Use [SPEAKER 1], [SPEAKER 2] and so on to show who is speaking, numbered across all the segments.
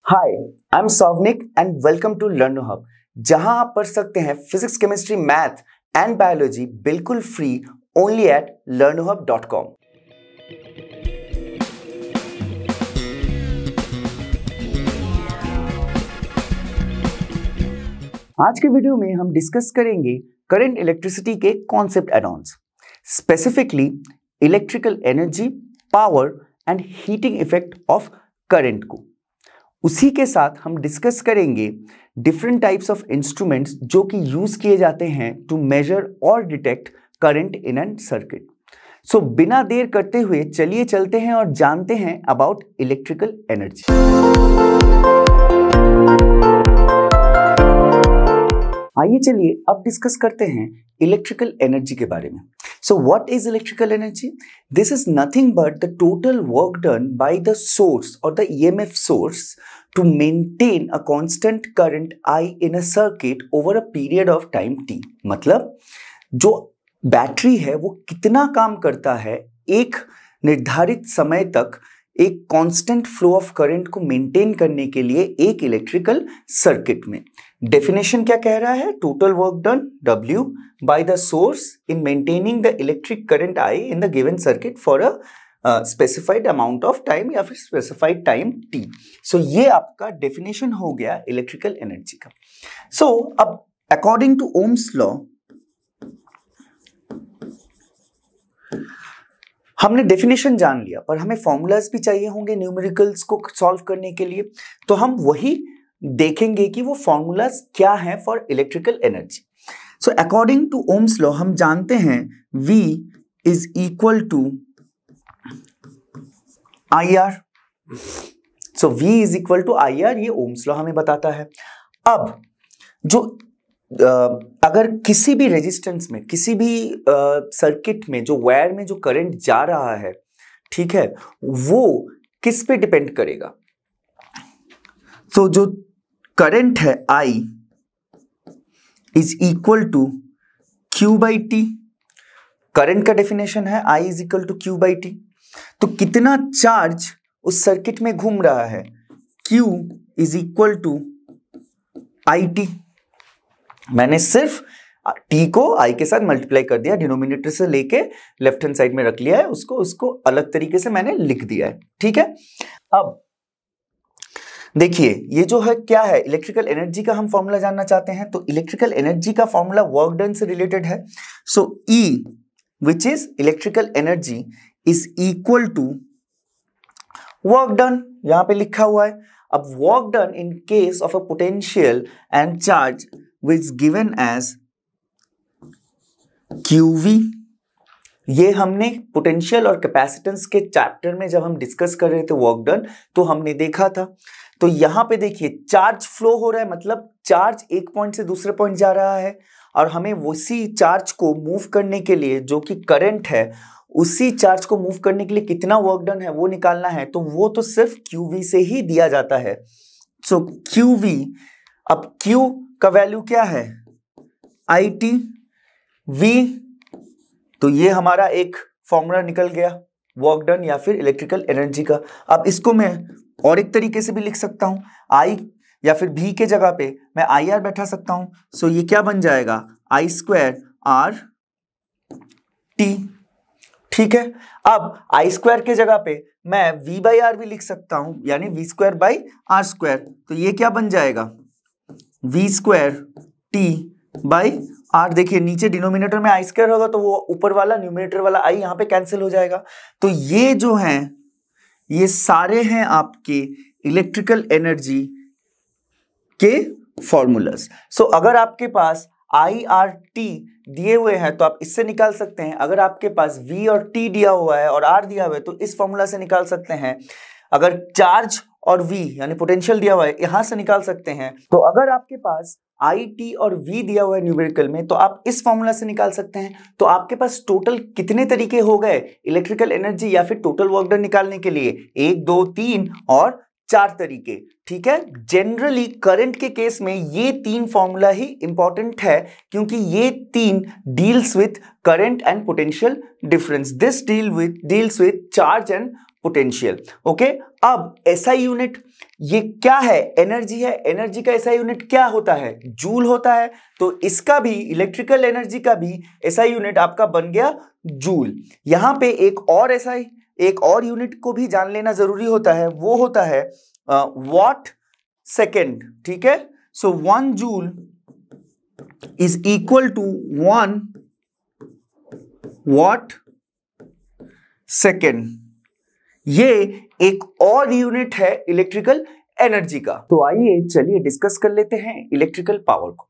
[SPEAKER 1] Hi, I am Souvanik and welcome to Learnohub, जहां आप पढ़ सकते हैं physics, chemistry, math and biology बिल्कुल फ्री ओनली एट learnohub.com। आज के वीडियो में हम डिस्कस करेंगे करंट इलेक्ट्रिसिटी के concept add ons, specifically electrical energy, power and heating effect of current को। उसी के साथ हम डिस्कस करेंगे डिफरेंट टाइप्स ऑफ इंस्ट्रूमेंट्स जो कि यूज किए जाते हैं टू मेजर और detect current in an circuit. So बिना देर करते हुए चलिए चलते हैं और जानते हैं अबाउट इलेक्ट्रिकल एनर्जी। आइए चलिए अब डिस्कस करते हैं इलेक्ट्रिकल एनर्जी के बारे में। So what is electrical energy? This is nothing but the total work done by the source or the EMF source to maintain a constant current I in a circuit over a period of time t। मतलब जो battery है वो कितना काम करता है एक निर्धारित समय तक एक कांस्टेंट फ्लो ऑफ करंट को मेंटेन करने के लिए एक इलेक्ट्रिकल सर्किट में। डेफिनेशन क्या कह रहा है? Total work done W by the source in maintaining the electric current I in the given circuit for a specified amount of time या फिर specified time t। So ये आपका डेफिनेशन हो गया इलेक्ट्रिकल एनर्जी का। So अब according to Ohm's law हमने definition जान लिया, पर हमें फॉर्मूलाज भी चाहिए होंगे न्यूमेरिकल्स को सॉल्व करने के लिए, तो हम वही देखेंगे कि वो फॉर्मूलाज क्या हैं for electrical energy. So according to Ohm's law हम जानते हैं V is equal to IR। So V is equal to IR, ये ओम्स लॉ हमें बताता है। अब जो अगर किसी भी रेजिस्टेंस में, किसी भी सर्किट में जो वायर में जो करंट जा रहा है, ठीक है, वो किस पे डिपेंड करेगा? तो जो करंट है I is equal to Q by T. Current का डेफिनेशन है I is equal to Q by T. तो कितना चार्ज उस सर्किट में घूम रहा है? Q is equal to IT। मैंने सिर्फ T को I के साथ मल्टीप्लाई कर दिया, डिनोमिनेटर से लेके लेफ्ट हैंड साइड में रख लिया है, उसको अलग तरीके से मैंने लिख दिया है, ठीक है। अब देखिए ये जो है क्या है, इलेक्ट्रिकल एनर्जी का हम फॉर्मूला जानना चाहते हैं। तो इलेक्ट्रिकल एनर्जी का फॉर्मूला वर्क डन से रिलेटेड है। So E which is electrical energy is equal to work done, यहां पे लिखा हुआ है। अब work done in case of a potential and charge which given as QV। ये हमने पोटेंशियल और कैपेसिटेंस के चैप्टर में जब हम डिस्कस कर रहे थे वर्क डन, तो हमने देखा था। तो यहां पे देखिए चार्ज फ्लो हो रहा है, मतलब चार्ज एक पॉइंट से दूसरे पॉइंट जा रहा है, और हमें उसी चार्ज को मूव करने के लिए, जो कि करंट है, उसी चार्ज को मूव करने के लिए कितना वर्क डन है वो निकालना है। तो वो तो सिर्फ QV से ही दिया जाता है। सो QV, अब Q का वैल्यू क्या है? IT। V, तो ये हमारा एक फॉर्मूला निकल गया वर्क डन या फिर इलेक्ट्रिकल एनर्जी का। अब इसको मैं और एक तरीके से भी लिख सकता हूं, I या फिर V के जगह पे मैं IR बैठा सकता हूं। सो ये क्या बन जाएगा? I स्क्वायर R T, ठीक है। अब I स्क्वायर के जगह पे मैं V बाई आर भी लिख सकता हूं, यानी V square by R square. तो ये क्या बन जाएगा? V square T by R। देखिए नीचे डिनोमिनेटर में I स्क्वायर होगा तो वो ऊपर वाला न्यूमरेटर वाला I यहाँ पे कैंसिल हो जाएगा। तो ये जो हैं ये सारे हैं आपके इलेक्ट्रिकल एनर्जी के फॉर्मूलाज। सो अगर आपके पास IRT दिए हुए हैं तो आप इससे निकाल सकते हैं। अगर आपके पास V और T दिया हुआ है और R दिया हुआ है तो इस फॉर्मूला से निकाल सकते हैं। अगर चार्ज और V यानी पोटेंशियल दिया हुआ है, यहां से निकाल सकते हैं। तो अगर आपके पास IT और V दिया हुआ है न्यूमेरिकल में, तो आप इस फॉर्मूला से निकाल सकते हैं। तो आपके पास टोटल कितने तरीके हो गए इलेक्ट्रिकल एनर्जी या फिर टोटल वर्क डन निकालने के लिए? 1, 2, 3 और 4 तरीके, ठीक है। जनरली करंट के केस में ये 3 फॉर्मूला ही इंपॉर्टेंट है, क्योंकि ये 3 deals with current and potential difference. This deals with charge and potential. Okay, अब एसआई यूनिट ये क्या है? एनर्जी है। एनर्जी का एसआई यूनिट क्या होता है? जूल होता है। तो इसका भी, इलेक्ट्रिकल एनर्जी का भी एसआई यूनिट आपका बन गया जूल। यहां पे एक और यूनिट को भी जान लेना जरूरी होता है, वो होता है वॉट सेकेंड। ठीक है, so 1 joule is equal to 1 watt second. ये एक और यूनिट है इलेक्ट्रिकल एनर्जी का। तो आइए चलिए डिस्कस कर लेते हैं इलेक्ट्रिकल पावर को।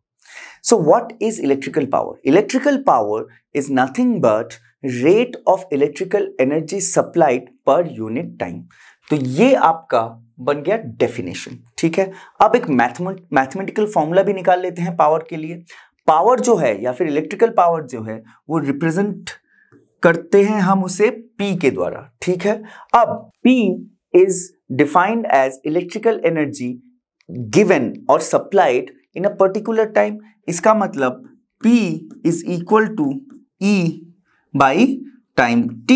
[SPEAKER 1] So what is electrical power? Electrical power is nothing but rate of electrical energy supplied per unit time. तो ये आपका बन गया डेफिनेशन। ठीक है, अब एक मैथमेटिकल फॉर्मूला भी निकाल लेते हैं पावर के लिए। पावर जो है या फिर इलेक्ट्रिकल पावर जो है वो रिप्रेजेंट करते हैं हम उसे P के द्वारा। ठीक है, अब P is defined as electrical energy given और supplied in a particular time. इसका मतलब P is equal to E by time T।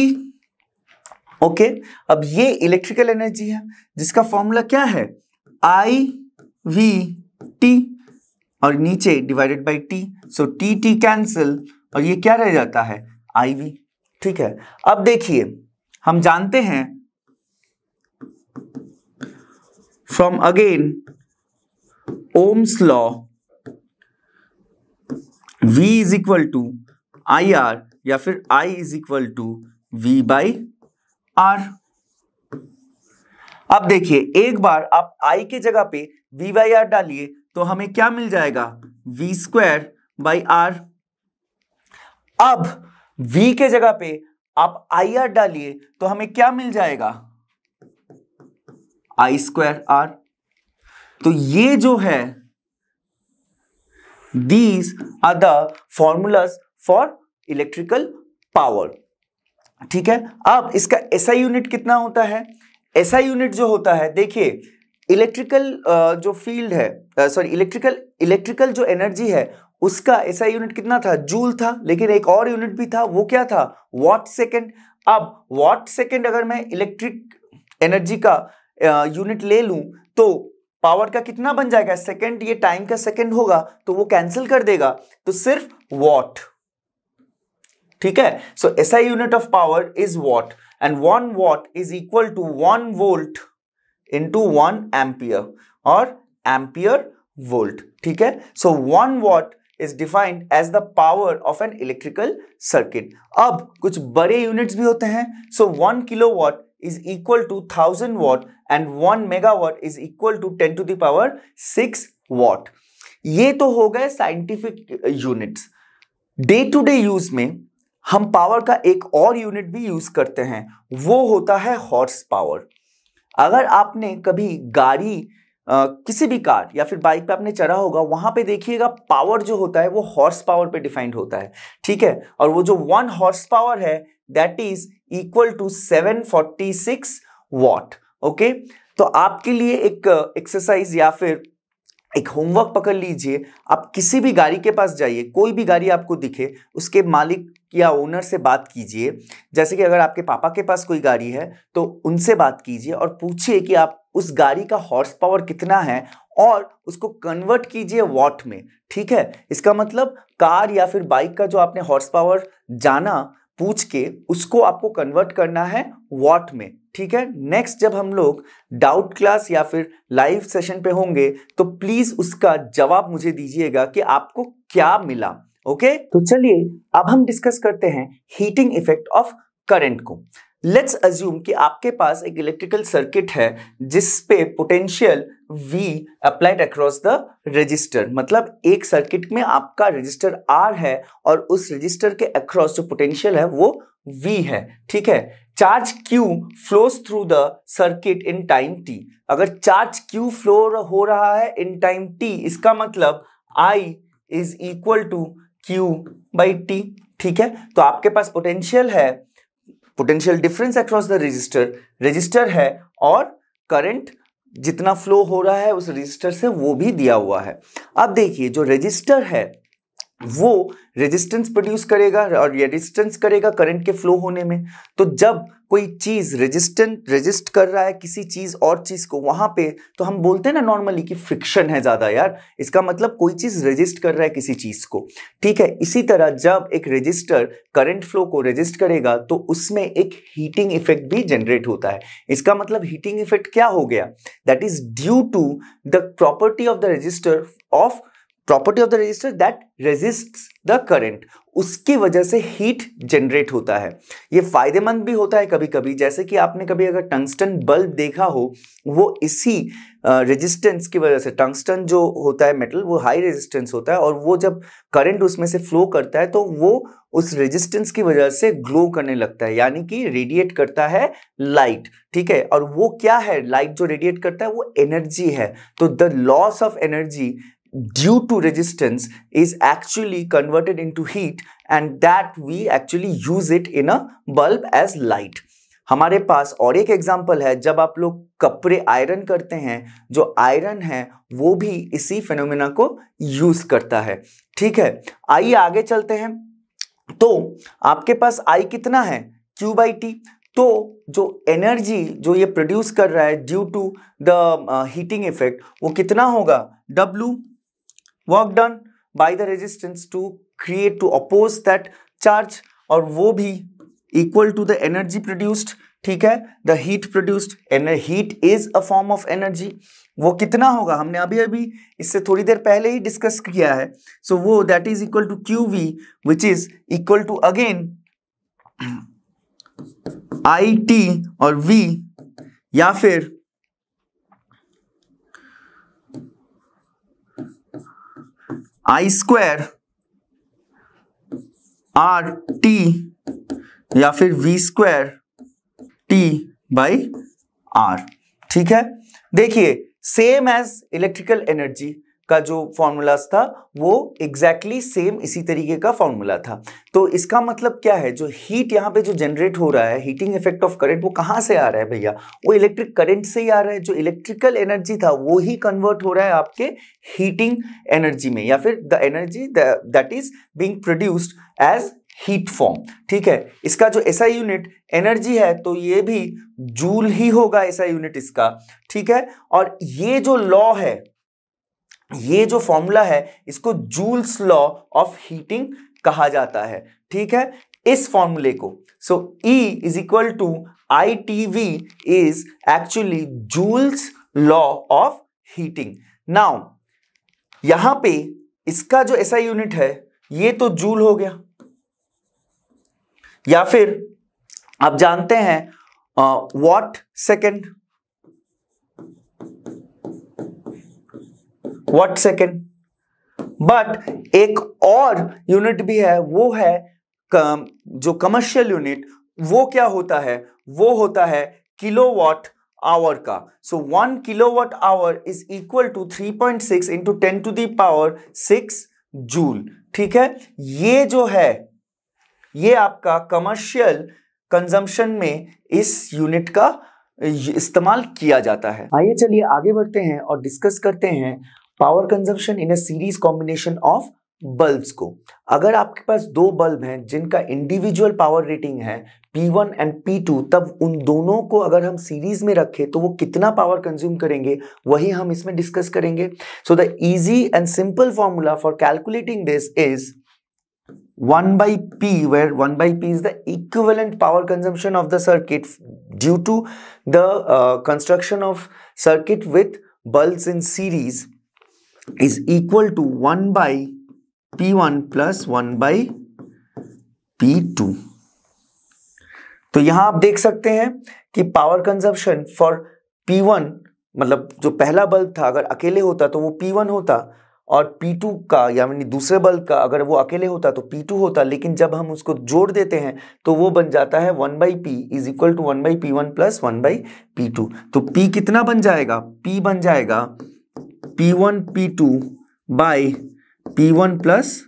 [SPEAKER 1] Okay, अब ये इलेक्ट्रिकल एनर्जी है जिसका फॉर्मूला क्या है? I/V/T और नीचे divided by T। So T cancel और ये क्या रह जाता है? IV। ठीक है, अब देखिए हम जानते हैं from again Ohm's law V is equal to IR या फिर I is equal to V by R। अब देखिए एक बार आप I के जगह पे V बाई R डालिए तो हमें क्या मिल जाएगा? V square by R। अब V के जगह पे आप IR डालिए तो हमें क्या मिल जाएगा? I square R। तो ये जो है these are the formulas for electrical power। ठीक है, अब इसका SI यूनिट कितना होता है? SI यूनिट जो होता है, देखिए इलेक्ट्रिकल जो फील्ड है, सॉरी इलेक्ट्रिकल जो एनर्जी है उसका SI यूनिट कितना था? जूल था। लेकिन एक और यूनिट भी था, वो क्या था? Watt second. अब वॉट सेकेंड अगर मैं इलेक्ट्रिक एनर्जी का यूनिट ले लूं तो पावर का कितना बन जाएगा? सेकेंड। ये टाइम का सेकेंड होगा तो वो कैंसिल कर देगा, तो सिर्फ वॉट। ठीक है, so SI unit of power is watt and 1 watt is equal to 1 volt into 1 ampere और एम्पियर वोल्ट। ठीक है, so 1 watt is defined as the power of an electrical circuit। अब कुछ बड़े यूनिट्स भी होते हैं। so 1 kilowatt is equal to 1000 watt and 1 megawatt is equal to 10 to the power 6 watt। ये तो हो गए scientific units. Day to day use में हम पावर का एक और यूनिट भी यूज करते हैं, वो होता है हॉर्स पावर। अगर आपने कभी गाड़ी किसी भी कार या फिर बाइक पे आपने चढ़ा होगा, वहां पे देखिएगा पावर जो होता है वो हॉर्स पावर पे डिफाइंड होता है। ठीक है, और वो जो 1 हॉर्स पावर है that is equal to 746 watt. Okay, तो आपके लिए एक एक्सरसाइज या फिर एक होमवर्क पकड़ लीजिए। आप किसी भी गाड़ी के पास जाइए, कोई भी गाड़ी आपको दिखे, उसके मालिक या ओनर से बात कीजिए। जैसे कि अगर आपके पापा के पास कोई गाड़ी है तो उनसे बात कीजिए और पूछिए कि आप उस गाड़ी का हॉर्स पावर कितना है और उसको कन्वर्ट कीजिए वॉट में। ठीक है, इसका मतलब कार या फिर बाइक का जो आपने हॉर्स पावर जाना पूछ के उसको आपको कन्वर्ट करना है वॉट में। ठीक है, नेक्स्ट जब हम लोग डाउट क्लास या फिर लाइव सेशन पे होंगे तो प्लीज उसका जवाब मुझे दीजिएगा कि आपको क्या मिला। ओके, तो चलिए अब हम डिस्कस करते हैं हीटिंग इफेक्ट ऑफ करंट को। लेट्स अज्यूम कि आपके पास एक इलेक्ट्रिकल सर्किट है जिस पे potential V applied across the resistor. मतलब एक सर्किट में आपका रेजिस्टर R है और उस रेजिस्टर के अक्रॉस जो पोटेंशियल है वो V है। ठीक है, charge Q flows through the circuit in time t। अगर चार्ज Q फ्लो हो रहा है इन टाइम t, इसका मतलब I is equal to Q by T। ठीक है, तो आपके पास पोटेंशियल है, potential difference across the resistor है और करंट जितना फ्लो हो रहा है उस रेजिस्टर से वो भी दिया हुआ है। अब देखिए जो रेजिस्टर है वो रेजिस्टेंस प्रोड्यूस करेगा और रेजिस्टेंस करेगा करंट के फ्लो होने में। तो जब कोई चीज रेजिस्ट कर रहा है किसी चीज और चीज को, वहां पे तो हम बोलते हैं ना नॉर्मली कि फ्रिक्शन है ज्यादा यार, इसका मतलब कोई चीज रेजिस्ट कर रहा है किसी चीज को, ठीक है। इसी तरह जब एक रेजिस्टर करंट फ्लो को रेजिस्ट करेगा तो उसमें एक हीटिंग इफेक्ट भी जनरेट होता है। इसका मतलब हीटिंग इफेक्ट क्या हो गया, that is due to the property of the resistor that resists the current, उसकी वजह से हीट जनरेट होता है। ये फायदेमंद भी होता है कभी कभी, जैसे कि आपने कभी अगर टंगस्टन बल्ब देखा हो, वो इसी रेजिस्टेंस की वजह से, टंगस्टन जो होता है मेटल वो हाई रेजिस्टेंस होता है और वो जब करंट उसमें से फ्लो करता है तो वो उस रेजिस्टेंस की वजह से ग्लो करने लगता है, यानी कि रेडिएट करता है लाइट, ठीक है। और वो क्या है, लाइट जो रेडिएट करता है वो एनर्जी है। तो the loss of energy due to resistance is actually converted into heat and that we actually use it in a bulb as light। हमारे पास और एक एग्जांपल है, जब आप लोग कपड़े आयरन करते हैं, जो आयरन है वो भी इसी फिनोमेना को यूज करता है, ठीक है। आइए आगे चलते हैं। तो आपके पास I कितना है, Q by T। तो जो एनर्जी जो ये प्रोड्यूस कर रहा है due to the heating effect, वो कितना होगा, W work done by the resistance to create, to oppose that charge, और वो भी equal to the energy produced, ठीक है, the heat produced, and heat is a form of energy। वो कितना होगा, हमने अभी अभी इससे थोड़ी देर पहले ही डिस्कस किया है। सो वो that is equal to QV which is equal to again IT और V, या फिर I स्क्वायर RT या फिर V square T by R, ठीक है। देखिए सेम एज इलेक्ट्रिकल एनर्जी का जो फॉर्मूला था वो एग्जैक्टली सेम इसी तरीके का फॉर्मूला था। तो इसका मतलब क्या है, जो हीट यहाँ पे जो जनरेट हो रहा है, हीटिंग इफेक्ट ऑफ करंट, वो कहाँ से आ रहा है भैया, वो इलेक्ट्रिक करंट से ही आ रहा है। जो इलेक्ट्रिकल एनर्जी था वो ही कन्वर्ट हो रहा है आपके हीटिंग एनर्जी में, या फिर the energy that is being produced as heat form, ठीक है। इसका जो एसआई यूनिट एनर्जी है तो ये भी जूल ही होगा एसआई यूनिट इसका, ठीक है। और ये जो लॉ है, ये जो फॉर्मूला है, इसको जूल्स लॉ ऑफ हीटिंग कहा जाता है, ठीक है। इस फॉर्मूले को, so E is equal to ITV is actually Joule's law of heating. Now यहां पे इसका जो एसआई यूनिट है ये तो जूल हो गया, या फिर आप जानते हैं watt second, watt second. But एक और यूनिट भी है, वो है जो कमर्शियल यूनिट, वो क्या होता है, वो होता है किलोवाट आवर का। So 1 kilowatt hour is equal to 3.6 into 10 to the power 6 joule, ठीक है। ये जो है ये आपका कमर्शियल कंजम्पशन में इस यूनिट का इस्तेमाल किया जाता है। आइए चलिए आगे बढ़ते हैं और डिस्कस करते हैं power consumption in a series combination of bulbs को। अगर आपके पास दो बल्ब हैं जिनका इंडिविजुअल पावर रेटिंग है P1 एंड P2, तब उन दोनों को अगर हम सीरीज में रखें तो वो कितना पावर कंज्यूम करेंगे, वही हम इसमें डिस्कस करेंगे। So the easy and simple formula for calculating this is 1 by P, where 1 by P is the equivalent power consumption of the circuit due to the construction of circuit with bulbs in series, is equal to 1 by P1 plus 1 by P2। तो यहां आप देख सकते हैं कि power consumption for P1, मतलब जो पहला बल्ब था अगर अकेले होता तो वो P1 होता, और P2 का यानी दूसरे बल्ब का अगर वो अकेले होता तो P2 होता, लेकिन जब हम उसको जोड़ देते हैं तो वो बन जाता है 1 by P is equal to 1 by P1 plus 1 by P2। तो P कितना बन जाएगा, P बन जाएगा P1 P2 by P1 plus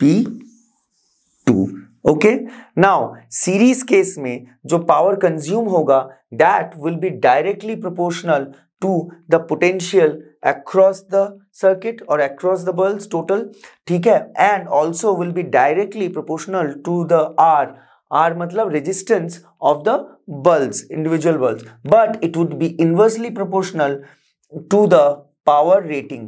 [SPEAKER 1] P2। Okay, now series case में जो पावर कंज्यूम होगा that will be directly proportional to the potential across the circuit or across the bulbs total, ठीक है, and also will be directly proportional to the R R मतलब resistance of the bulbs, individual bulbs, but it would be inversely proportional to the power rating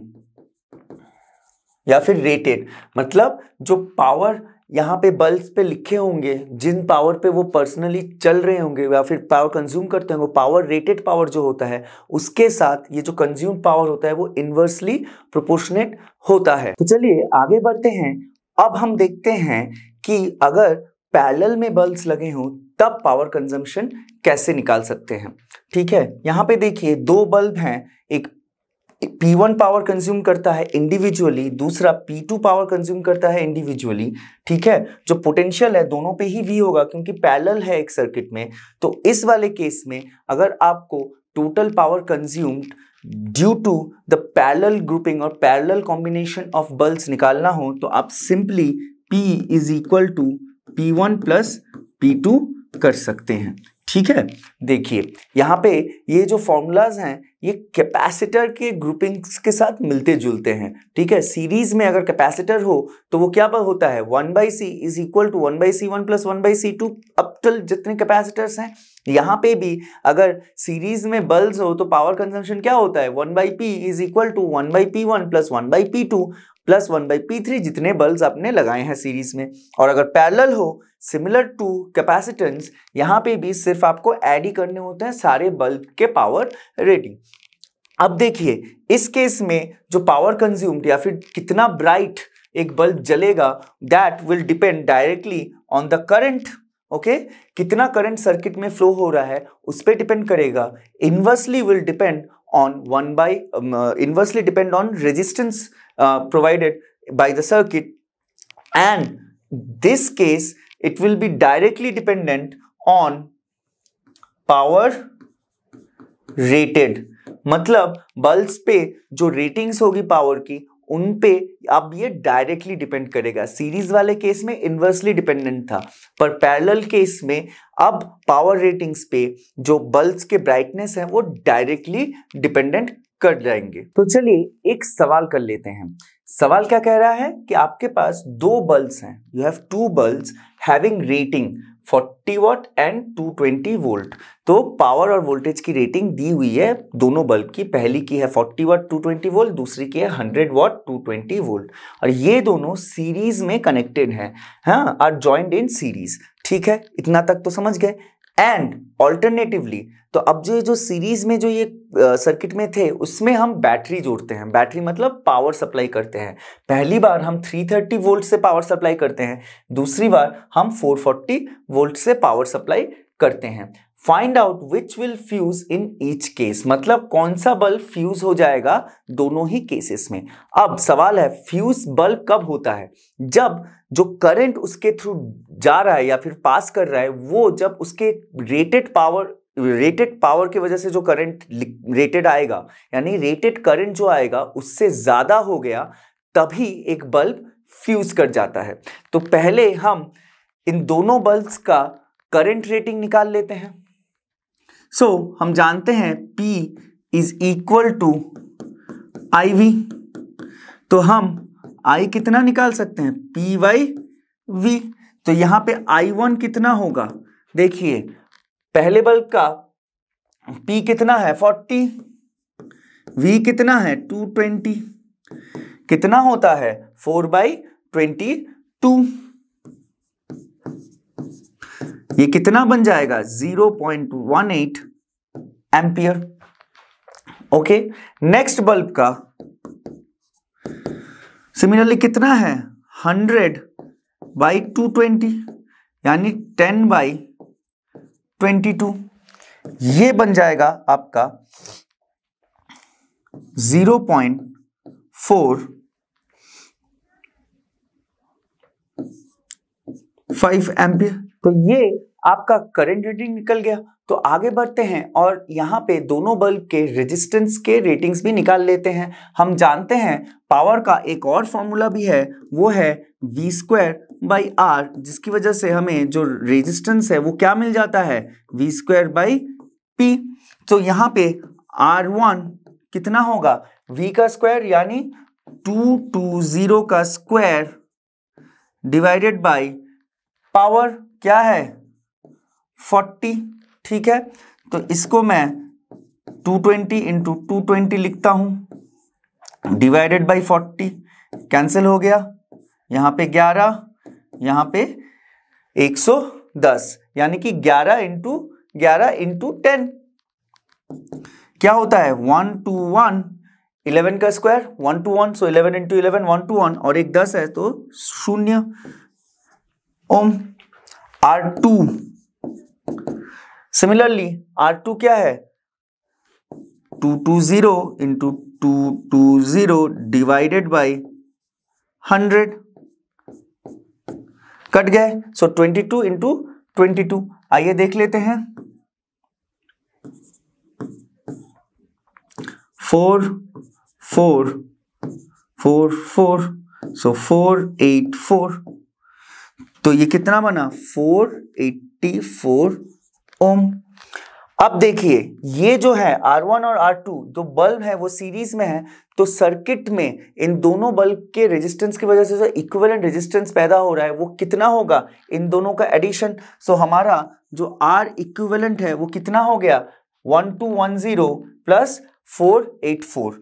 [SPEAKER 1] या फिर rated, मतलब जो power यहाँ पे bulb पे लिखे होंगे, जिन पावर पे वो पर्सनली चल रहे होंगे या फिर पावर कंज्यूम करते होंगे, पावर रेटेड पावर जो होता है उसके साथ ये जो कंज्यूम पावर होता है वो इनवर्सली प्रोपोर्शनेट होता है। तो चलिए आगे बढ़ते हैं। अब हम देखते हैं कि अगर पैरेलल में बल्ब्स लगे हों तब पावर कंजम्पशन कैसे निकाल सकते हैं। ठीक है, यहाँ पे देखिए दो बल्ब हैं, एक P1 पावर कंज्यूम करता है इंडिविजुअली, दूसरा P2 पावर कंज्यूम करता है इंडिविजुअली। ठीक है, जो पोटेंशियल है दोनों पे ही V होगा क्योंकि पैरेलल है एक सर्किट में। तो इस वाले केस में अगर आपको total power consumed due to the parallel grouping और पैरेलल कॉम्बिनेशन ऑफ बल्ब्स निकालना हो तो आप simply P is equal to P1 plus P2 कर सकते हैं। ठीक है, देखिए यहाँ पे ये जो फॉर्मूलाज हैं ये कैपेसिटर के ग्रुपिंग्स के साथ मिलते जुलते हैं। ठीक है, सीरीज में अगर कैपेसिटर हो तो वो क्या होता है 1/C is equal to 1/C1 plus 1/C2 up till जितने कैपेसिटर्स हैं। यहाँ पे भी अगर सीरीज में बल्ब्स हो तो पावर कंजम्पशन क्या होता है 1/P is equal to 1/P1 plus 1/P2 plus 1/P3 जितने बल्ब्स आपने लगाए हैं सीरीज में। और अगर पैरेलल हो सिमिलर टू कैपेसिटेंस, यहाँ पे भी सिर्फ आपको ऐड ही करने होते हैं सारे बल्ब के पावर रेटिंग। अब देखिए इस केस में जो पावर कंज्यूम्ड या फिर कितना ब्राइट एक बल्ब जलेगा that will depend directly on the current. Okay, कितना करंट सर्किट में फ्लो हो रहा है उस पर डिपेंड करेगा। Inversely will depend on inversely depend on resistance provided by the circuit, and this case it will be directly dependent on power rated, मतलब bulbs पे जो रेटिंग्स होगी पावर की उन पे अब ये डायरेक्टली डिपेंड करेगा। सीरीज वाले केस में इनवर्सली डिपेंडेंट था, पर पैरेलल केस में अब पावर रेटिंग्स पे जो बल्ब्स के ब्राइटनेस है वो डायरेक्टली डिपेंडेंट कर जाएंगे। तो चलिए एक सवाल कर लेते हैं। सवाल क्या कह रहा है कि आपके पास दो बल्ब्स हैं, you have two bulbs having rating 40 watt and 220 volt. तो पावर और वोल्टेज की रेटिंग दी हुई है दोनों बल्ब की, पहली की है 40 वॉट 220 वोल्ट, दूसरी की है 100 वॉट 220 वोल्ट, और ये दोनों सीरीज में कनेक्टेड हैं, हाँ, आर जॉइंड इन सीरीज। ठीक है, इतना तक तो समझ गए। एंड ऑल्टरनेटिवली तो अब जो सीरीज में जो ये सर्किट में थे उसमें हम बैटरी जोड़ते हैं। बैटरी मतलब पावर सप्लाई करते हैं। पहली बार हम 330 वोल्ट से पावर सप्लाई करते हैं, दूसरी बार हम 440 वोल्ट से पावर सप्लाई करते हैं। Find out which will fuse in each case, मतलब कौन सा बल्ब फ्यूज हो जाएगा दोनों ही केसेस में। अब सवाल है फ्यूज बल्ब कब होता है, जब जो करंट उसके थ्रू जा रहा है या फिर पास कर रहा है वो जब उसके रेटेड पावर की वजह से जो करंट रेटेड आएगा, यानी रेटेड करंट जो आएगा उससे ज्यादा हो गया, तभी एक बल्ब फ्यूज कर जाता है। तो पहले हम इन दोनों बल्ब्स का करंट रेटिंग निकाल लेते हैं। हम जानते हैं P is equal to IV, तो हम I कितना निकाल सकते हैं P/V। तो यहां पे I1 कितना होगा, देखिए पहले बल्ब का P कितना है 40, V कितना है 220, कितना होता है 4/22, ये कितना बन जाएगा 0.18 एम्पियर। ओके, नेक्स्ट बल्ब का सिमिलरली कितना है 100/220 यानी 10/22, ये बन जाएगा आपका 0.45 एम्पियर। तो ये आपका करंट रेटिंग निकल गया। तो आगे बढ़ते हैं और यहाँ पे दोनों बल्ब के रेजिस्टेंस के रेटिंग्स भी निकाल लेते हैं। हम जानते हैं पावर का एक और फॉर्मूला भी है, वो है V²/R, जिसकी वजह से हमें जो रेजिस्टेंस है वो क्या मिल जाता है V²/P। तो यहाँ पे R1 कितना होगा V का स्क्वायर यानी 220 का स्क्वायर डिवाइडेड बाय पावर क्या है 40, ठीक है। तो इसको मैं 220 इंटू 220 लिखता हूं डिवाइडेड बाई 40, कैंसिल हो गया, यहां पे 11, यहां पे 110, यानी कि 11 इंटू 10 क्या होता है 1 to 1, 11 का square 1 to 1, so 11 into 11 1 to 1, और एक 10 है तो 0 ओम। R2 सिमिलरली R2 क्या है 220 इंटू 220 डिवाइडेड बाई 100, कट गए, सो 22 इंटू 22। आइए देख लेते हैं 4 4 4 4, सो 484, तो ये कितना बना 484 ओम। अब देखिए ये जो है R1 और R2 जो बल्ब है वो सीरीज में है, तो सर्किट में इन दोनों बल्ब के रेजिस्टेंस की वजह से जो इक्विवेलेंट रेजिस्टेंस पैदा हो रहा है वो कितना होगा, इन दोनों का एडिशन। सो हमारा जो R इक्विवेलेंट है वो कितना हो गया 1210 प्लस 484,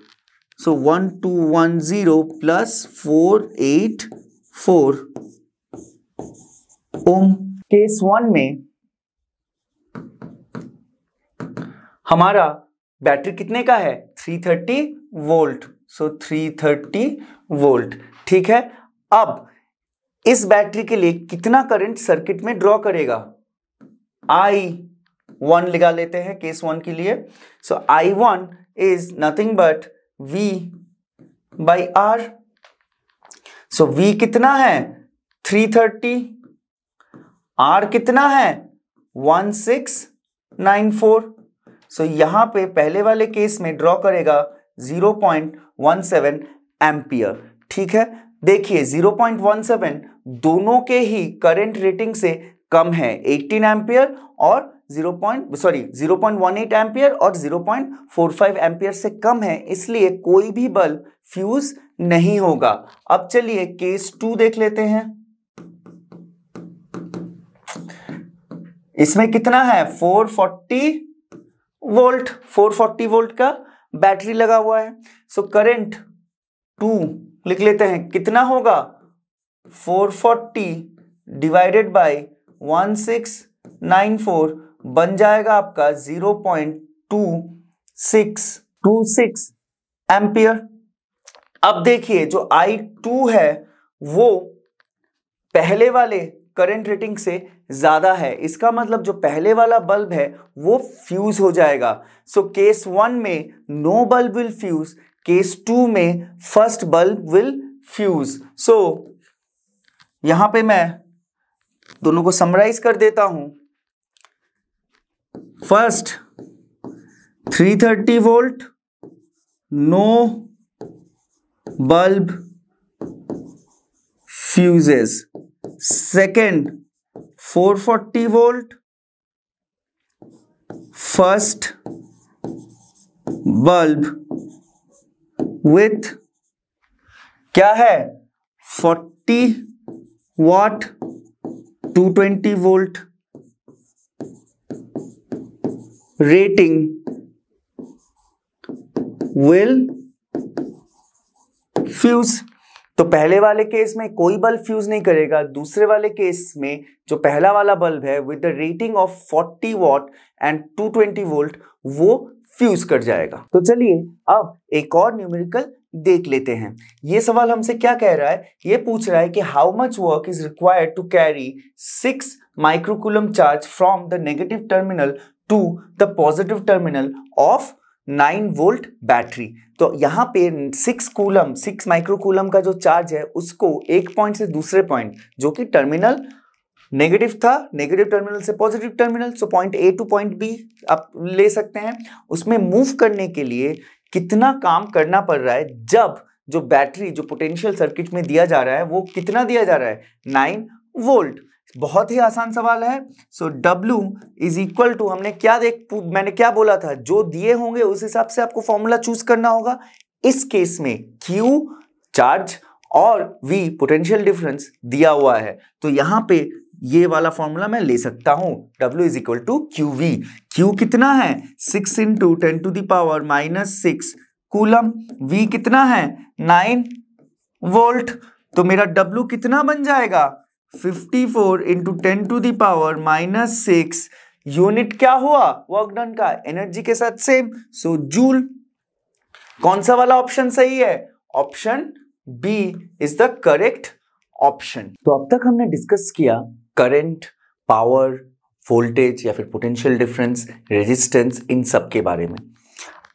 [SPEAKER 1] सो 1210 प्लस 484 ओम। केस 1 में हमारा बैटरी कितने का है 330 वोल्ट, सो 330 वोल्ट, ठीक है। अब इस बैटरी के लिए कितना करंट सर्किट में ड्रॉ करेगा, I1 लगा लेते हैं केस 1 के लिए। सो I1 is nothing but V by R। So V कितना है 330, R कितना है 1694, सो यहां पे पहले वाले केस में ड्रॉ करेगा 0.17 एम्पियर, ठीक है। देखिए 0.17 दोनों के ही करंट रेटिंग से कम है, 18 एम्पियर और 0.18 एम्पियर और 0.45 एम्पियर से कम है, इसलिए कोई भी बल्ब फ्यूज नहीं होगा। अब चलिए केस 2 देख लेते हैं। इसमें कितना है 440 वोल्ट, 440 वोल्ट का बैटरी लगा हुआ है। सो करंट 2 लिख लेते हैं, कितना होगा 440 डिवाइडेड बाय 1694 बन जाएगा आपका 0.2626 एम्पियर। अब देखिए जो I2 है वो पहले वाले करंट रेटिंग से ज्यादा है, इसका मतलब जो पहले वाला बल्ब है वो फ्यूज हो जाएगा। सो केस 1 में no bulb will fuse, case 2 में first bulb will fuse. So यहां पे मैं दोनों को समराइज कर देता हूं। First 330 volt no bulb fuses, second 440 volt first bulb with क्या है 40 watt 220 volt rating will fuse. तो पहले वाले केस में कोई बल्ब फ्यूज नहीं करेगा, दूसरे वाले केस में जो पहला वाला बल्ब है with the rating of 40 watt and 220 volt वो फ्यूज कर जाएगा। तो चलिए अब एक और न्यूमेरिकल देख लेते हैं। ये सवाल हमसे क्या कह रहा है, ये पूछ रहा है कि how much work is required to carry 6 microcoulomb charge from the negative terminal to the positive terminal of 9 volt battery. तो यहां पे 6 माइक्रोकूलम का जो चार्ज है उसको एक पॉइंट से दूसरे पॉइंट जो कि टर्मिनल नेगेटिव था, नेगेटिव टर्मिनल से positive terminal, so point A to point B आप ले सकते हैं, उसमें मूव करने के लिए कितना काम करना पड़ रहा है, जब जो बैटरी जो पोटेंशियल सर्किट में दिया जा रहा है वो कितना दिया जा रहा है 9 वोल्ट। बहुत ही आसान सवाल है। सो W इज इक्वल टू मैंने क्या बोला था, जो दिए होंगे उस हिसाब से आपको फॉर्मूला चूज करना होगा। इस केस में Q चार्ज और V पोटेंशियल डिफरेंस दिया हुआ है, तो यहां पे ये वाला फॉर्मूला मैं ले सकता हूं, W is equal to QV। Q कितना है 6 into 10 to the power -6 coulomb, V कितना है 9 वोल्ट। तो मेरा W कितना बन जाएगा 54 into 10 to the power -6। Unit क्या हुआ वर्क डन का, एनर्जी के साथ सेम, सो जूल। कौन सा वाला ऑप्शन सही है, option B is the correct option. तो अब तक हमने डिस्कस किया करंट, पावर, वोल्टेज या फिर पोटेंशियल डिफरेंस, रेजिस्टेंस, इन सब के बारे में।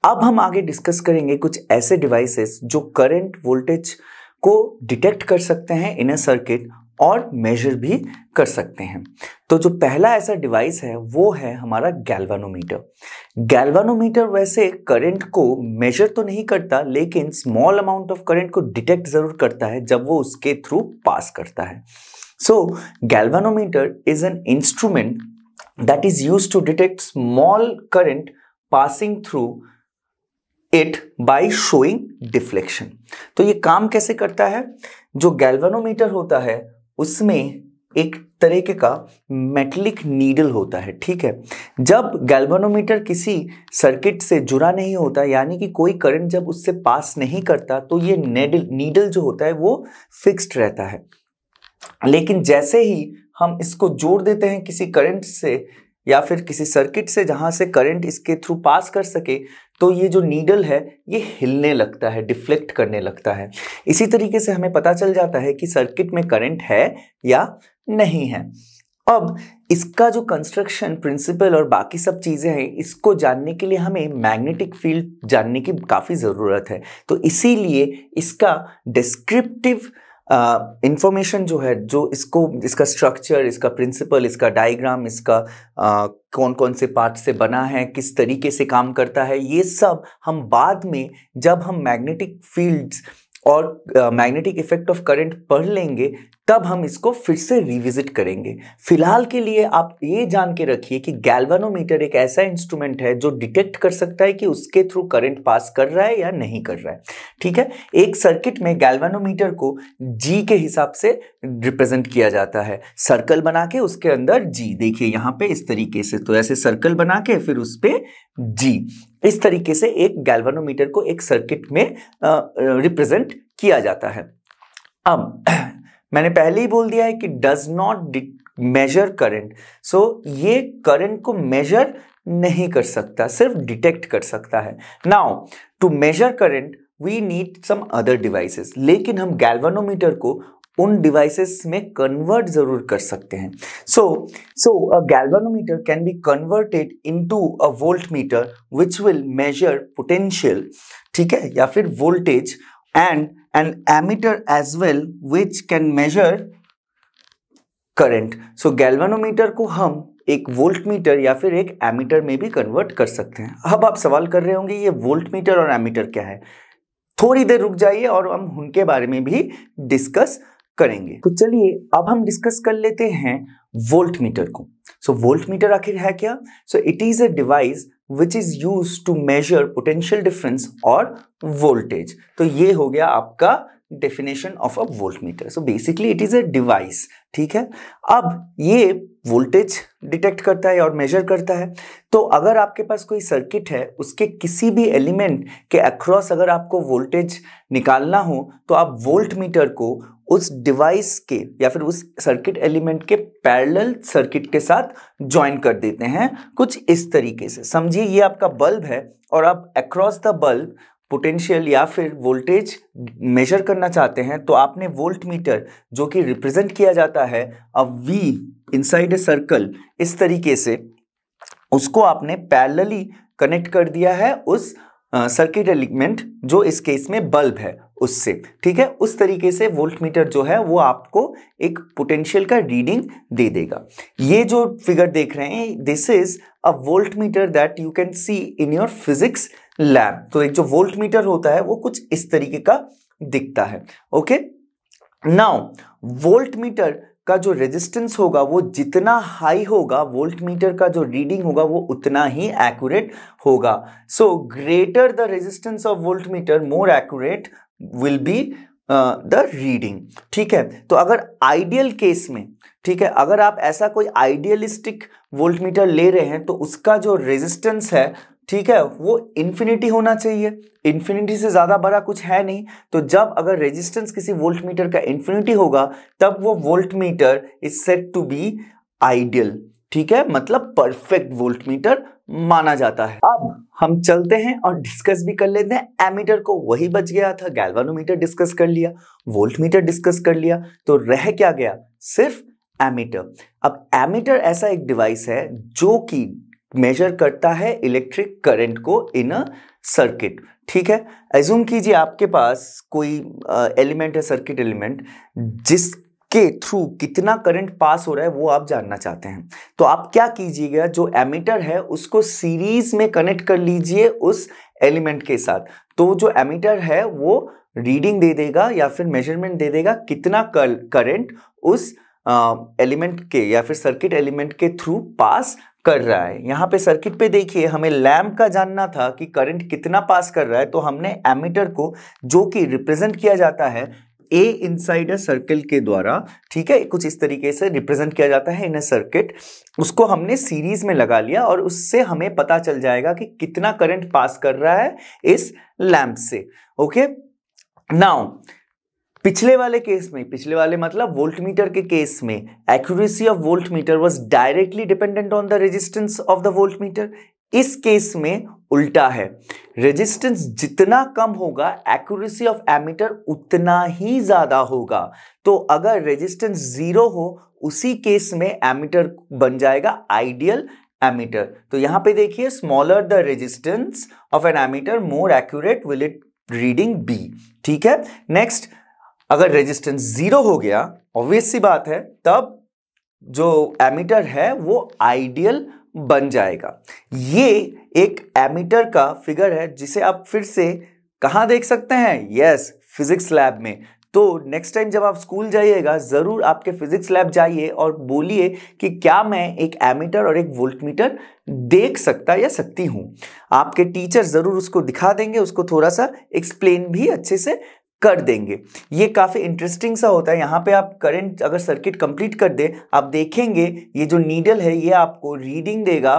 [SPEAKER 1] अब हम आगे डिस्कस करेंगे कुछ ऐसे डिवाइसेस जो करंट, वोल्टेज को डिटेक्ट कर सकते हैं इन अ सर्किट और मेजर भी कर सकते हैं। तो जो पहला ऐसा डिवाइस है वो है हमारा गैल्वानोमीटर। गैल्वानोमीटर वैसे करंट को मेजर तो नहीं करता, लेकिन स्मॉल अमाउंट ऑफ करंट को डिटेक्ट जरूर करता है जब वो उसके थ्रू पास करता है। So galvanometer is an instrument that is used to detect small current passing through it by showing deflection. तो ये काम कैसे करता है, जो गैल्वानोमीटर होता है उसमें एक तरीके का मेटलिक नीडल होता है, ठीक है। जब गैल्वानोमीटर किसी सर्किट से जुड़ा नहीं होता, यानी कि कोई करंट जब उससे पास नहीं करता, तो ये नीडल जो होता है वो फिक्स्ड रहता है। लेकिन जैसे ही हम इसको जोड़ देते हैं किसी करंट से या फिर किसी सर्किट से जहां से करंट इसके थ्रू पास कर सके, तो ये जो नीडल है ये हिलने लगता है, डिफ्लेक्ट करने लगता है। इसी तरीके से हमें पता चल जाता है कि सर्किट में करंट है या नहीं है। अब इसका जो कंस्ट्रक्शन प्रिंसिपल और बाकी सब चीजें हैं, इसको जानने के लिए हमें मैग्नेटिक फील्ड जानने की काफी जरूरत है। तो इसीलिए इसका डिस्क्रिप्टिव इंफॉर्मेशन जो है, जो इसका स्ट्रक्चर, इसका प्रिंसिपल, इसका डायग्राम, इसका कौन कौन से पार्ट से बना है, किस तरीके से काम करता है, ये सब हम बाद में जब हम मैग्नेटिक फील्ड्स और मैग्नेटिक इफेक्ट ऑफ करंट पढ़ लेंगे तब हम इसको फिर से रिविजिट करेंगे। फिलहाल के लिए आप ये जान के रखिए कि गैल्वानोमीटर एक ऐसा इंस्ट्रूमेंट है जो डिटेक्ट कर सकता है कि उसके थ्रू करंट पास कर रहा है या नहीं कर रहा है, ठीक है। एक सर्किट में गैल्वानोमीटर को जी के हिसाब से रिप्रेजेंट किया जाता है, सर्कल बना के उसके अंदर जी, देखिए यहाँ पे इस तरीके से, तो ऐसे सर्कल बना के फिर उस पे जी, इस तरीके से एक गैल्वानोमीटर को एक सर्किट में रिप्रेजेंट किया जाता है। अब मैंने पहले ही बोल दिया है कि डज नॉट मेजर करंट, सो ये करंट को मेजर नहीं कर सकता, सिर्फ डिटेक्ट कर सकता है। Now to measure current we need some other devices, लेकिन हम गैल्वानोमीटर को उन डिवाइसेस में कन्वर्ट जरूर कर सकते हैं। So a galvanometer can be converted into a voltmeter which will measure potential, ठीक है, या फिर voltage, and an ammeter as well which can measure current। so galvanometer को हम एक वोल्टमीटर या फिर एक एमीटर में भी कन्वर्ट कर सकते हैं। अब आप सवाल कर रहे होंगे ये वोल्टमीटर और एमीटर क्या है, थोड़ी देर रुक जाइए और हम उनके बारे में भी डिस्कस करेंगे। तो चलिए अब हम डिस्कस कर लेते हैं वोल्टमीटर को। सो वोल्टमीटर आखिर है क्या, so it is a device which is used to measure potential difference और voltage। तो ये हो गया आपका definition of a voltmeter। so basically it is a device, ठीक है। अब ये वोल्टेज डिटेक्ट करता है और मेजर करता है। तो अगर आपके पास कोई सर्किट है, उसके किसी भी एलिमेंट के अक्रॉस अगर आपको वोल्टेज निकालना हो, तो आप वोल्टमीटर को उस डिवाइस के या फिर उस सर्किट एलिमेंट के पैरेलल सर्किट के साथ ज्वाइन कर देते हैं कुछ इस तरीके से। समझिए ये आपका बल्ब है और आप अक्रॉस द बल्ब पोटेंशियल या फिर वोल्टेज मेजर करना चाहते हैं, तो आपने वोल्टमीटर जो कि रिप्रेजेंट किया जाता है अब V इनसाइड ए सर्कल, इस तरीके से उसको आपने पैरेलली कनेक्ट कर दिया है उस सर्किट एलिमेंट जो इस केस में बल्ब है उससे, ठीक है। उस तरीके से वोल्टमीटर जो है वो आपको एक पोटेंशियल का रीडिंग दे देगा। ये जो फिगर देख रहे हैं, this is a voltmeter that you can see in your physics lab. तो एक जो वोल्टमीटर होता है वो कुछ इस तरीके का दिखता है, ओके। नाउ वोल्टमीटर का जो रेजिस्टेंस होगा वो जितना हाई होगा, वोल्टमीटर का जो रीडिंग होगा वो उतना ही एक्यूरेट होगा। So greater the resistance of voltmeter, more accurate will be the reading. ठीक है, तो अगर आइडियल केस में, ठीक है, अगर आप ऐसा कोई आइडियलिस्टिक वोल्टमीटर ले रहे हैं तो उसका जो रेजिस्टेंस है, ठीक है, वो इन्फिनिटी होना चाहिए। इन्फिनिटी से ज्यादा बड़ा कुछ है नहीं। तो जब अगर रेजिस्टेंस किसी वोल्टमीटर का इन्फिनिटी होगा तब वो voltmeter is said to be ideal. ठीक है, मतलब परफेक्ट वोल्टमीटर माना जाता है। अब हम चलते हैं और डिस्कस भी कर लेते हैं एमीटर को। वही बच गया था, गैल्वानोमीटर डिस्कस कर लिया, वोल्टमीटर डिस्कस कर लिया, तो रह क्या गया? सिर्फ एमीटर। अब एमीटर ऐसा एक डिवाइस है जो कि मेजर करता है इलेक्ट्रिक करंट को इन अ सर्किट। ठीक है, एज्यूम कीजिए आपके पास कोई एलिमेंट है, सर्किट एलिमेंट, जिसके थ्रू कितना करंट पास हो रहा है वो आप जानना चाहते हैं। तो आप क्या कीजिएगा, जो एमीटर है उसको सीरीज में कनेक्ट कर लीजिए उस एलिमेंट के साथ। तो जो एमीटर है वो रीडिंग दे देगा या फिर मेजरमेंट दे देगा कितना करंट उस एलिमेंट के या फिर सर्किट एलिमेंट के थ्रू पास कर रहा है। यहाँ पे सर्किट पे देखिए, हमें लैंप का जानना था कि करंट कितना पास कर रहा है, तो हमने एमीटर को, जो कि रिप्रेजेंट किया जाता है ए इनसाइड अ सर्कल के द्वारा, ठीक है, कुछ इस तरीके से रिप्रेजेंट किया जाता है इन अ सर्किट, उसको हमने सीरीज में लगा लिया और उससे हमें पता चल जाएगा कि कितना करंट पास कर रहा है इस लैंप से। ओके, नाउ पिछले वाले केस में, पिछले वाले मतलब वोल्टमीटर के केस में, accuracy of voltmeter was directly dependent on the resistance of the voltmeter. इस केस में उल्टा है, रेजिस्टेंस जितना कम होगा एक्यूरेसी ऑफ एमीटर उतना ही ज्यादा होगा। तो अगर रेजिस्टेंस 0 हो उसी केस में एमीटर बन जाएगा आइडियल एमीटर। तो यहां पे देखिए, smaller the resistance of an ammeter more accurate will it reading be. ठीक है, नेक्स्ट, अगर रेजिस्टेंस 0 हो गया, ऑब्वियस सी बात है, तब जो एमीटर है वो आइडियल बन जाएगा। ये एक एमीटर का फिगर है जिसे आप फिर से कहां देख सकते हैं? यस, फिजिक्स लैब में। तो नेक्स्ट टाइम जब आप स्कूल जाइएगा जरूर आपके फिजिक्स लैब जाइए और बोलिए कि क्या मैं एक एमीटर और एक वोल्टमीटर देख सकता या सकती हूं। आपके टीचर जरूर उसको दिखा देंगे, उसको थोड़ा सा एक्सप्लेन भी अच्छे से कर देंगे। ये काफी इंटरेस्टिंग सा होता है। यहाँ पे आप करंट अगर सर्किट कंप्लीट कर दे, आप देखेंगे ये जो नीडल है ये आपको रीडिंग देगा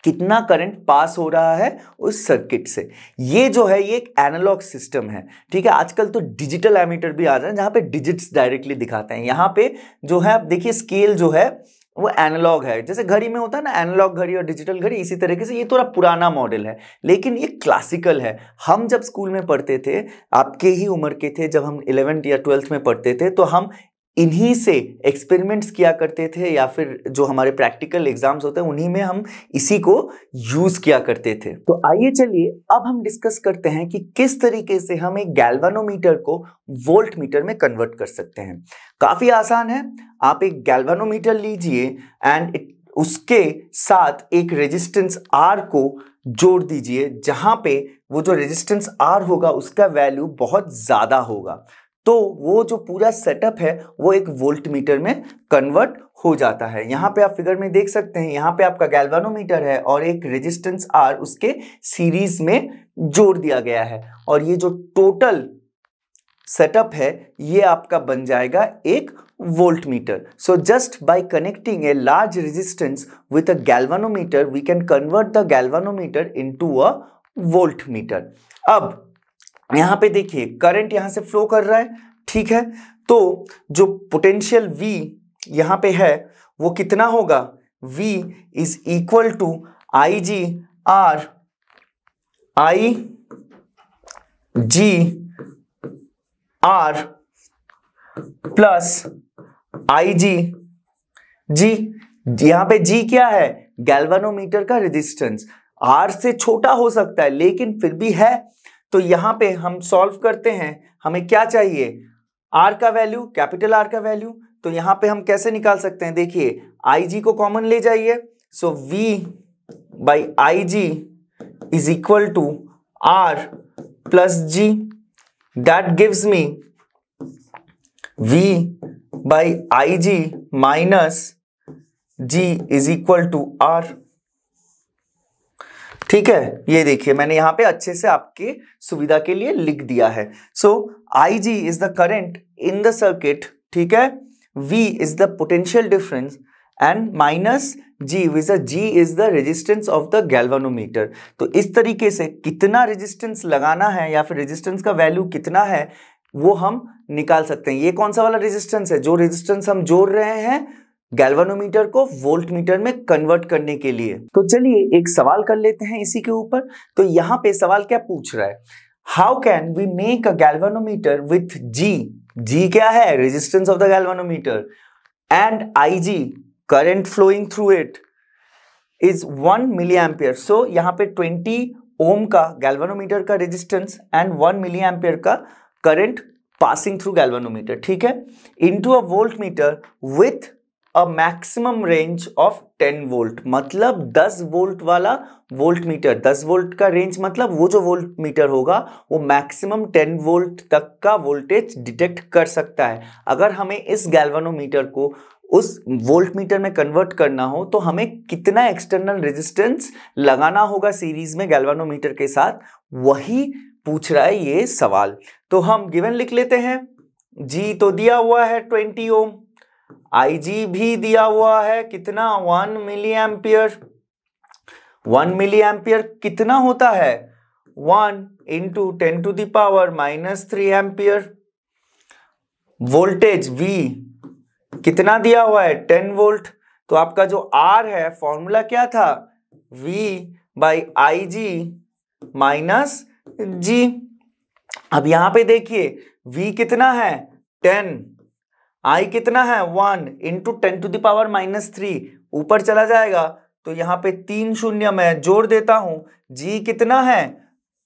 [SPEAKER 1] कितना करंट पास हो रहा है उस सर्किट से। ये जो है ये एक एनालॉग सिस्टम है। ठीक है, आजकल तो डिजिटल एमीटर भी आ रहे हैं जहां पे डिजिट्स डायरेक्टली दिखाते हैं। यहाँ पे जो है आप देखिए, स्केल जो है वो एनालॉग है, जैसे घड़ी में होता है ना एनालॉग घड़ी और डिजिटल घड़ी, इसी तरीके से ये थोड़ा पुराना मॉडल है लेकिन ये क्लासिकल है। हम जब स्कूल में पढ़ते थे, आपके ही उम्र के थे, जब हम 11th या 12th में पढ़ते थे, तो हम इन्हीं से एक्सपेरिमेंट्स किया करते थे या फिर जो हमारे प्रैक्टिकल एग्जाम्स होते हैं उन्हीं में हम इसी को यूज किया करते थे। तो आइए चलिए अब हम डिस्कस करते हैं कि किस तरीके से हम एक गैल्वानोमीटर को वोल्टमीटर में कन्वर्ट कर सकते हैं। काफी आसान है, आप एक गैल्वानोमीटर लीजिए एंड उसके साथ एक रेजिस्टेंस R को जोड़ दीजिए, जहां पे वो जो रेजिस्टेंस R होगा उसका वैल्यू बहुत ज्यादा होगा, तो वो जो पूरा सेटअप है वो एक वोल्टमीटर में कन्वर्ट हो जाता है। यहाँ पे आप फिगर में देख सकते हैं, यहाँ पे आपका गैल्वानोमीटर है और एक रेजिस्टेंस R उसके सीरीज में जोड़ दिया गया है, और ये जो टोटल सेटअप है ये आपका बन जाएगा एक voltmeter. So just by connecting a large resistance with a galvanometer we can convert the galvanometer into a voltmeter. अब यहां पे देखिए करंट यहां से फ्लो कर रहा है, ठीक है, तो जो पोटेंशियल V यहां पे है वो कितना होगा? V is equal to IG R I G R plus IG G। यहां पे G क्या है? गैल्वानोमीटर का रेजिस्टेंस। R से छोटा हो सकता है लेकिन फिर भी है, तो यहां पे हम सॉल्व करते हैं, हमें क्या चाहिए? R का वैल्यू, कैपिटल R का वैल्यू। तो यहां पे हम कैसे निकाल सकते हैं? देखिए IG को कॉमन ले जाइए, so V by IG is equal to R plus G, that gives me V by IG minus G is equal to R। ठीक है, ये देखिए मैंने यहाँ पे अच्छे से आपके सुविधा के लिए लिख दिया है। सो IG is the current in the circuit, ठीक है, V is the potential difference and minus G is the resistance of the galvanometer. तो इस तरीके से कितना रेजिस्टेंस लगाना है या फिर रेजिस्टेंस का वैल्यू कितना है वो हम निकाल सकते हैं। ये कौन सा वाला रेजिस्टेंस है? जो रेजिस्टेंस हम जोड़ रहे हैं गैल्वेनोमीटर को वोल्ट मीटर में कन्वर्ट करने के लिए। तो चलिए एक सवाल कर लेते हैं इसी के ऊपर। तो यहाँ पे सवाल क्या पूछ रहा है, how can we make a galvanometer with G क्या है? Resistance of the galvanometer, and IG current flowing through it is 1 milli ampere. So यहाँ पे 20 ओम का गैल्वेनोमीटर का रेजिस्टेंस एंड 1 मिली एम्पियर का करंट पासिंग थ्रू गैल्वेनोमीटर, ठीक है, into a voltmeter with a maximum range of 10 volt. मतलब 10 volt वाला voltmeter, 10 volt का रेंज मतलब वो जो वोल्ट मीटर होगा वो मैक्सिमम 10 वोल्ट तक का वोल्टेज डिटेक्ट कर सकता है। अगर हमें इस गैल्वेनोमीटर को उस वोल्ट मीटर में कन्वर्ट करना हो तो हमें कितना एक्सटर्नल रेजिस्टेंस लगाना होगा सीरीज में गैल्वेनोमीटर के साथ, वही पूछ रहा है ये सवाल। तो हम गिवन लिख लेते हैं। G तो दिया हुआ है 20 ओम, IG भी दिया हुआ है कितना? 1 मिली एम्पियर। 1 मिली एम्पियर कितना होता है? 1 इंटू 10⁻³ एम्पियर। वोल्टेज V कितना दिया हुआ है? 10 वोल्ट। तो आपका जो R है फॉर्मूला क्या था? V/IG minus G। अब यहां पे देखिए V कितना है? 10, I कितना है? 1 इंटू 10⁻³ ऊपर चला जाएगा तो यहाँ पे 3 शून्य मैं जोड़ देता हूं। G कितना है?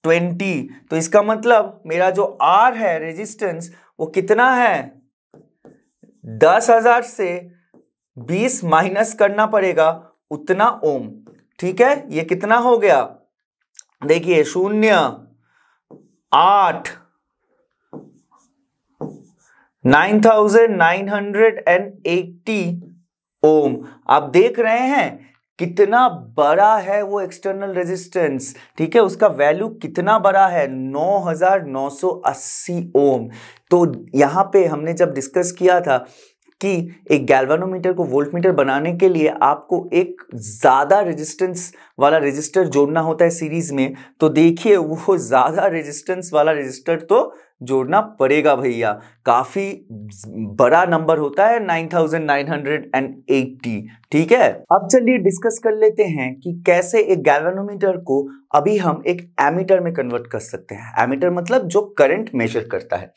[SPEAKER 1] 20। तो इसका मतलब मेरा जो R है रेजिस्टेंस वो कितना है? 10,000 से 20 माइनस करना पड़ेगा उतना ओम, ठीक है। ये कितना हो गया? देखिए 0, 8, 9980 ओम। आप देख रहे हैं कितना बड़ा है वो एक्सटर्नल रेजिस्टेंस, ठीक है, उसका वैल्यू कितना बड़ा है? 9980 ओम। तो यहां पे हमने जब डिस्कस किया था कि एक गैल्वेनोमीटर को वोल्टमीटर बनाने के लिए आपको एक ज्यादा रेजिस्टेंस वाला रेजिस्टर जोड़ना होता है सीरीज में, तो देखिए वो ज्यादा रेजिस्टेंस वाला रेजिस्टर तो जोड़ना पड़ेगा भैया। काफी बड़ा नंबर होता है 9980, ठीक है। अब चलिए डिस्कस कर लेते हैं कि कैसे एक गैल्वेनोमीटर को अभी हम एक एमीटर में कन्वर्ट कर सकते हैं। एमीटर मतलब जो करंट मेजर करता है,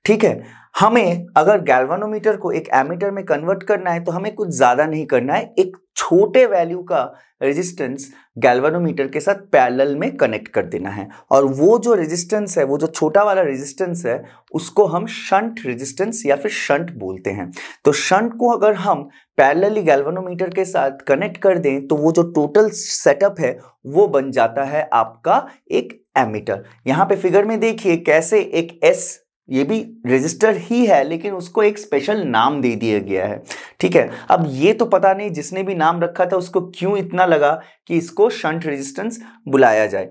[SPEAKER 1] ठीक है। हमें अगर गैल्वेनोमीटर को एक एमीटर में कन्वर्ट करना है तो हमें कुछ ज्यादा नहीं करना है, एक छोटे वैल्यू का रेजिस्टेंस गैल्वेनोमीटर के साथ पैरेलल में कनेक्ट कर देना है, और वो जो रेजिस्टेंस है, वो जो छोटा वाला रेजिस्टेंस है, उसको हम शंट रेजिस्टेंस या फिर शंट बोलते हैं। तो शंट को अगर हम पैरेलली गैल्वेनोमीटर के साथ कनेक्ट कर दें तो वो जो टोटल सेटअप है वो बन जाता है आपका एक एमीटर। यहां पे फिगर में देखिए कैसे एक S, ये भी रेजिस्टर ही है लेकिन उसको एक स्पेशल नाम दे दिया गया है, ठीक है। अब ये तो पता नहीं जिसने भी नाम रखा था उसको क्यों इतना लगा कि इसको शंट रेजिस्टेंस बुलाया जाए।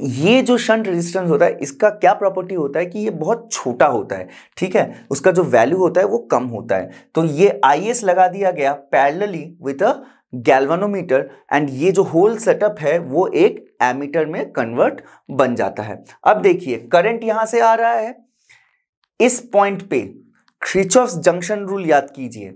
[SPEAKER 1] ये जो शंट रेजिस्टेंस होता है इसका क्या प्रॉपर्टी होता है कि ये बहुत छोटा होता है, ठीक है, उसका जो वैल्यू होता है वो कम होता है। तो ये IS लगा दिया गया parallelly with a galvanometer, and ये जो होल सेटअप है वो एक एमीटर में कन्वर्ट बन जाता है। अब देखिए करंट यहां से आ रहा है, इस पॉइंट पे क्रिचॉफ्स जंक्शन रूल याद कीजिए,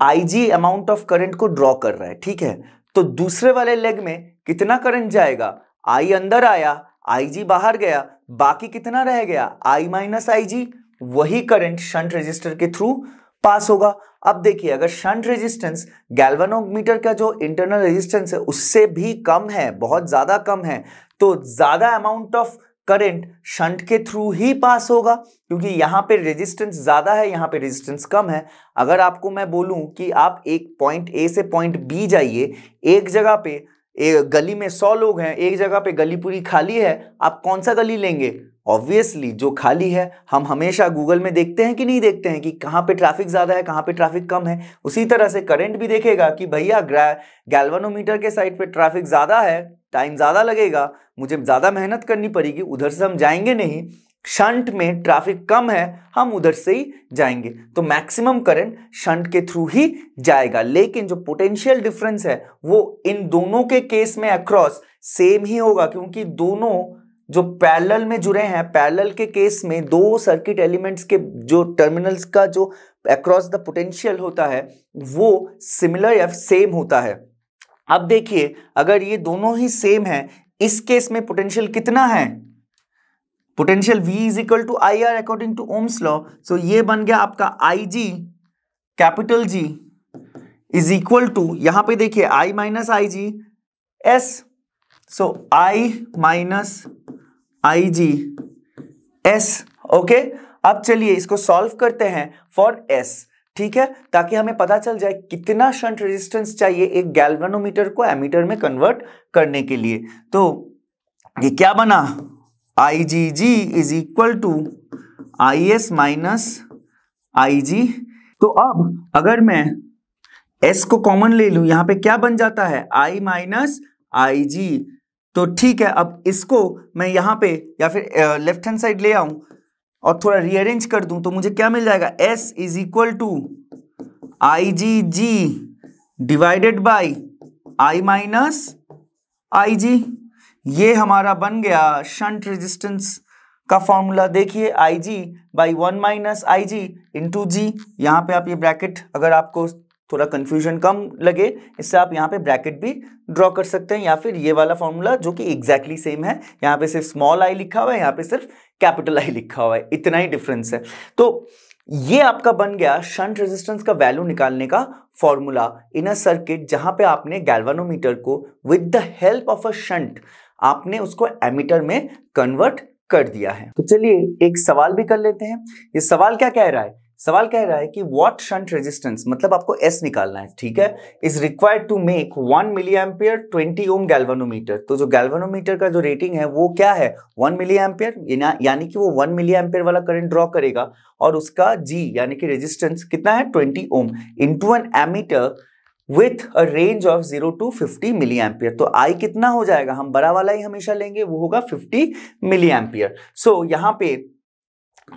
[SPEAKER 1] IG अमाउंट ऑफ करंट को ड्रॉ कर रहा है, ठीक है। तो दूसरे वाले लेग में कितना करंट जाएगा? I अंदर आया, IG बाहर गया, बाकी कितना रह गया? I minus IG। वही करंट शंट रेजिस्टर के थ्रू पास होगा। अब देखिए अगर शंट रेजिस्टेंस गैल्वेनोमीटर का जो इंटरनल रेजिस्टेंस है उससे भी कम है, बहुत ज्यादा कम है, तो ज्यादा अमाउंट ऑफ करंट शंट के थ्रू ही पास होगा, क्योंकि यहां पे रेजिस्टेंस ज्यादा है, यहां पे रेजिस्टेंस कम है। अगर आपको मैं बोलूं कि आप एक पॉइंट A से पॉइंट B जाइए, एक जगह पे गली में 100 लोग हैं, एक जगह पे गली पूरी खाली है, आप कौन सा गली लेंगे? ऑब्वियसली जो खाली है, हम हमेशा गूगल में देखते हैं कि नहीं देखते हैं कि कहाँ पे ट्रैफिक ज़्यादा है, कहाँ पे ट्रैफिक कम है। उसी तरह से करंट भी देखेगा कि भैया गैल्वेनोमीटर के साइड पे ट्रैफिक ज़्यादा है, टाइम ज़्यादा लगेगा, मुझे ज़्यादा मेहनत करनी पड़ेगी, उधर से हम जाएंगे नहीं। शंट में ट्रैफिक कम है, हम उधर से ही जाएंगे, तो मैक्सिमम करंट शंट के थ्रू ही जाएगा। लेकिन जो पोटेंशियल डिफरेंस है वो इन दोनों के केस में अक्रॉस सेम ही होगा, क्योंकि दोनों जो पैरेलल में जुड़े हैं, पैरेलल के केस में दो सर्किट एलिमेंट्स के जो टर्मिनल्स का जो अक्रॉस द पोटेंशियल होता है वो सिमिलर या सेम होता है। अब देखिए, अगर ये दोनों ही सेम है, इस केस में पोटेंशियल कितना है, potential V is equal to I R according to Ohm's law. So ये बन गया आपका I G, capital G is equal to, यहां पे देखिए I minus I G S, so I minus I G S. Okay, अब चलिए इसको सॉल्व करते हैं फॉर S, ठीक है, ताकि हमें पता चल जाए कितना शंट रेजिस्टेंस चाहिए एक गैल्वेनोमीटर को एमीटर में कन्वर्ट करने के लिए। तो ये क्या बना, I G G is equal to I S minus I G. तो अब अगर मैं S को कॉमन ले लूं, यहां पे क्या बन जाता है, I माइनस आई जी। तो ठीक है, अब इसको मैं यहां पे या फिर लेफ्ट हैंड साइड ले आऊं और थोड़ा रीअरेंज कर दूं, तो मुझे क्या मिल जाएगा, S is equal to I G G divided by I minus I G. ये हमारा बन गया शंट रेजिस्टेंस का फॉर्मूला। देखिए I G by 1 minus I G into G, यहाँ पे आप ये ब्रैकेट, अगर आपको थोड़ा कंफ्यूजन कम लगे इससे आप यहाँ पे ब्रैकेट भी ड्रॉ कर सकते हैं, या फिर ये वाला फॉर्मूला जो कि एग्जैक्टली सेम है, यहाँ पे सिर्फ स्मॉल आई लिखा हुआ है, यहाँ पे सिर्फ कैपिटल आई लिखा हुआ है, इतना ही डिफरेंस है। तो ये आपका बन गया शंट रेजिस्टेंस का वैल्यू निकालने का फॉर्मूला इन अ सर्किट, जहां पे आपने गैल्वेनोमीटर को with the help of a shunt आपने उसको एमीटर में कन्वर्ट कर दिया है। तो चलिए एक सवाल भी कर लेते हैं। ये सवाल क्या कह रहा है, सवाल कह रहा है कि व्हाट शंट रेजिस्टेंस, मतलब आपको S निकालना है, ठीक है, is required to make 1 milli ampere 20 ohm galvanometer. तो जो गैल्वेनोमीटर का जो रेटिंग है वो क्या है, 1 मिली एम्पियर, यानी कि वो 1 मिली एम्पियर वाला करंट ड्रॉ करेगा, और उसका G यानी कि रेजिस्टेंस कितना है 20 ohm, into an ammeter with a range of 0 to 50 milli ampere. तो I कितना हो जाएगा, हम बड़ा वाला ही हमेशा लेंगे, वो होगा 50 मिली एम्पियर। सो यहाँ पे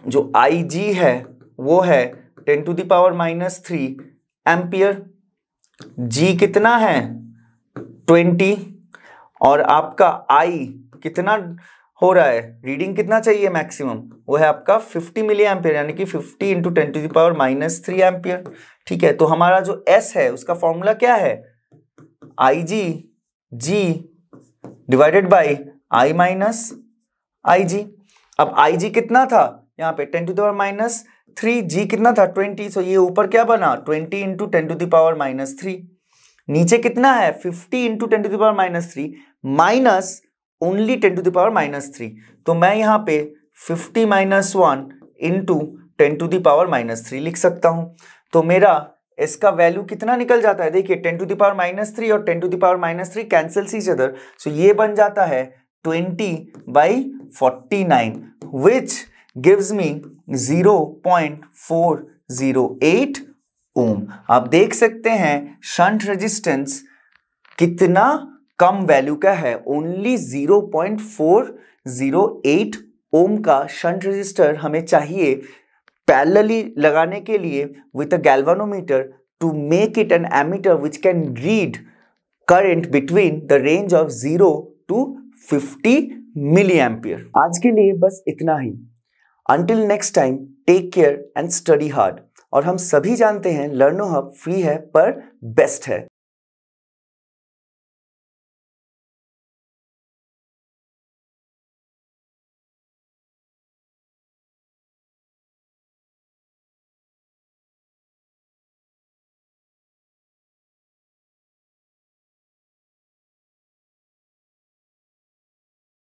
[SPEAKER 1] जो IG है वो है 10 to the power minus 3 ampere, G कितना है 20, और आपका I कितना हो रहा है, रीडिंग कितना चाहिए मैक्सिमम, वो है आपका 50 मिली एम्पियर, यानी कि 50 into 10 to the power minus 3 ampere. ठीक है, तो हमारा जो S है उसका फॉर्मूला क्या है, आई G G divided by I minus I जी। अब आई जी कितना था यहाँ पे 10 to the power minus 3, G कितना था 20, सो ये ऊपर क्या बना 20 into 10 to the power minus 3, नीचे कितना है 50 into 10 to the power minus 3 minus only 10 to the power minus 3। तो मैं यहाँ पे 50 minus 1 into 10 to the power minus 3 लिख सकता हूँ। तो मेरा इसका वैल्यू कितना निकल जाता है, देखिए 10 to the power minus 3 और 10 to the power minus 3 cancels each other, so ये बन जाता है 20/49 विच गिव्स मी 0.408 ओम। आप देख सकते हैं शंट रेजिस्टेंस कितना कम वैल्यू का है, ओनली 0.408 ओम का शंट रेजिस्टर हमें चाहिए पैरेलली लगाने के लिए with a galvanometer to make it an ammeter which can read current between the range of 0 to 50 milli ampere. आज के लिए बस इतना ही। Until next time, take care and study hard। और हम सभी जानते हैं लर्नो हब फ्री है पर बेस्ट है।